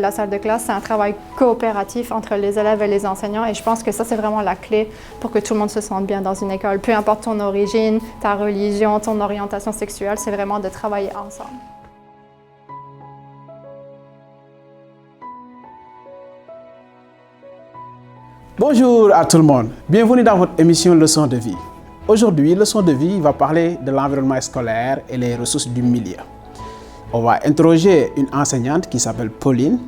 La salle de classe, c'est un travail coopératif entre les élèves et les enseignants et je pense que ça, c'est vraiment la clé pour que tout le monde se sente bien dans une école. Peu importe ton origine, ta religion, ton orientation sexuelle, c'est vraiment de travailler ensemble. Bonjour à tout le monde, bienvenue dans votre émission Leçon de vie. Aujourd'hui, Leçon de vie va parler de l'environnement scolaire et les ressources du milieu. On va interroger une enseignante qui s'appelle Pauline.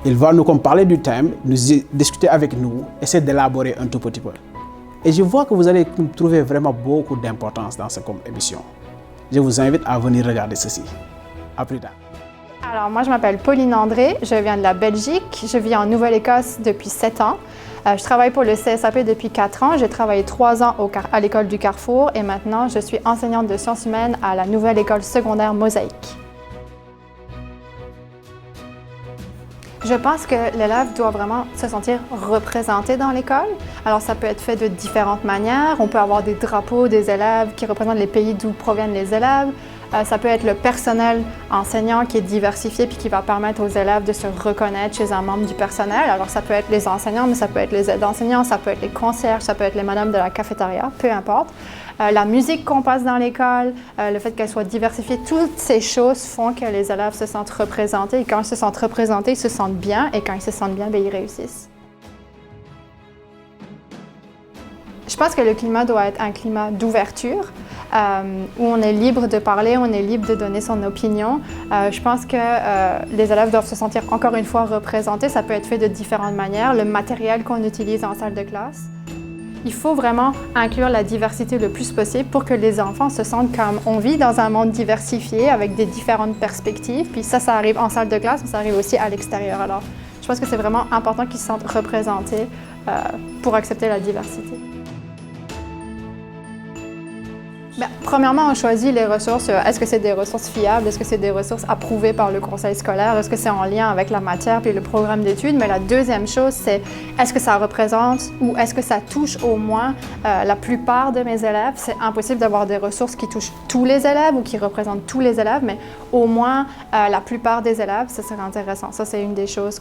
Elle va nous parler du thème, nous discuter avec nous, essayer d'élaborer un tout petit peu. Et je vois que vous allez trouver vraiment beaucoup d'importance dans cette émission. Je vous invite à venir regarder ceci. À plus tard. Alors moi, je m'appelle Pauline André, je viens de la Belgique, je vis en Nouvelle-Écosse depuis 7 ans. Je travaille pour le CSAP depuis 4 ans, j'ai travaillé 3 ans à l'école du Carrefour et maintenant je suis enseignante de sciences humaines à la nouvelle école secondaire Mosaïque. Je pense que l'élève doit vraiment se sentir représenté dans l'école. Alors ça peut être fait de différentes manières. On peut avoir des drapeaux des élèves qui représentent les pays d'où proviennent les élèves. Ça peut être le personnel enseignant qui est diversifié puis qui va permettre aux élèves de se reconnaître chez un membre du personnel. Alors ça peut être les enseignants, mais ça peut être les aides enseignants, ça peut être les concierges, ça peut être les madames de la cafétéria, peu importe. La musique qu'on passe dans l'école, le fait qu'elle soit diversifiée, toutes ces choses font que les élèves se sentent représentés. Et quand ils se sentent représentés, ils se sentent bien. Et quand ils se sentent bien, bien, ils réussissent. Je pense que le climat doit être un climat d'ouverture, où on est libre de parler, on est libre de donner son opinion. Je pense que les élèves doivent se sentir encore une fois représentés. Ça peut être fait de différentes manières. Le matériel qu'on utilise en salle de classe. Il faut vraiment inclure la diversité le plus possible pour que les enfants se sentent comme on vit dans un monde diversifié avec des différentes perspectives. Puis ça arrive en salle de classe, mais ça arrive aussi à l'extérieur. Alors, je pense que c'est vraiment important qu'ils se sentent représentés pour accepter la diversité. Premièrement, on choisit les ressources. Est-ce que c'est des ressources fiables? Est-ce que c'est des ressources approuvées par le conseil scolaire? Est-ce que c'est en lien avec la matière puis le programme d'études? Mais la deuxième chose, c'est est-ce que ça représente ou est-ce que ça touche au moins la plupart de mes élèves? C'est impossible d'avoir des ressources qui touchent tous les élèves ou qui représentent tous les élèves, mais au moins la plupart des élèves, ça serait intéressant. Ça, c'est une des choses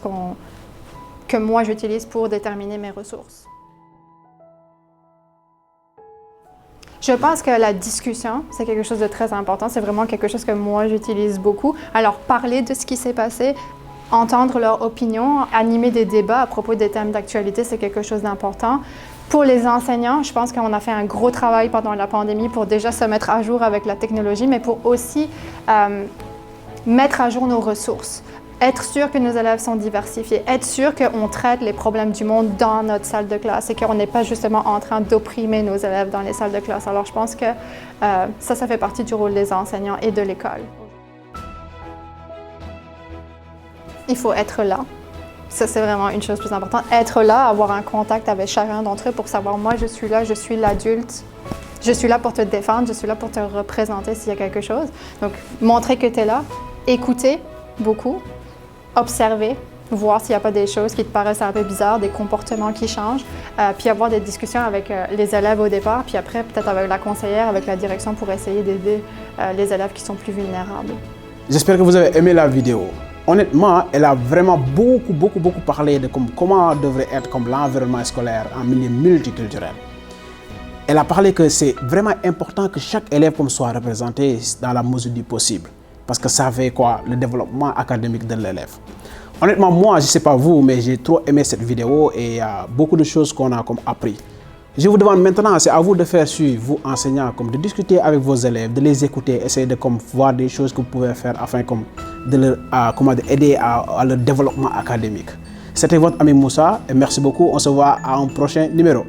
que moi, j'utilise pour déterminer mes ressources. Je pense que la discussion, c'est quelque chose de très important. C'est vraiment quelque chose que moi, j'utilise beaucoup. Alors, parler de ce qui s'est passé, entendre leur opinion, animer des débats à propos des thèmes d'actualité, c'est quelque chose d'important. Pour les enseignants, je pense qu'on a fait un gros travail pendant la pandémie pour déjà se mettre à jour avec la technologie, mais pour aussi mettre à jour nos ressources. Être sûr que nos élèves sont diversifiés, être sûr qu'on traite les problèmes du monde dans notre salle de classe et qu'on n'est pas justement en train d'opprimer nos élèves dans les salles de classe. Alors je pense que ça fait partie du rôle des enseignants et de l'école. Il faut être là. Ça, c'est vraiment une chose plus importante. Être là, avoir un contact avec chacun d'entre eux pour savoir, moi, je suis là, je suis l'adulte. Je suis là pour te défendre, je suis là pour te représenter s'il y a quelque chose. Donc, montrer que tu es là, écouter beaucoup. Observer, voir s'il n'y a pas des choses qui te paraissent un peu bizarres, des comportements qui changent, puis avoir des discussions avec les élèves au départ, puis après peut-être avec la conseillère, avec la direction pour essayer d'aider les élèves qui sont plus vulnérables. J'espère que vous avez aimé la vidéo. Honnêtement, elle a vraiment beaucoup parlé de comment devrait être l'environnement scolaire en milieu multiculturel. Elle a parlé que c'est vraiment important que chaque élève soit représenté dans la mesure du possible. Parce que ça fait le développement académique de l'élève. Honnêtement, moi, je ne sais pas vous, mais j'ai trop aimé cette vidéo et il y a beaucoup de choses qu'on a appris. Je vous demande maintenant, c'est à vous de faire suivre, vous enseignants, de discuter avec vos élèves, de les écouter, essayer de voir des choses que vous pouvez faire afin d'aider à leur développement académique. C'était votre ami Moussa et merci beaucoup. On se voit à un prochain numéro.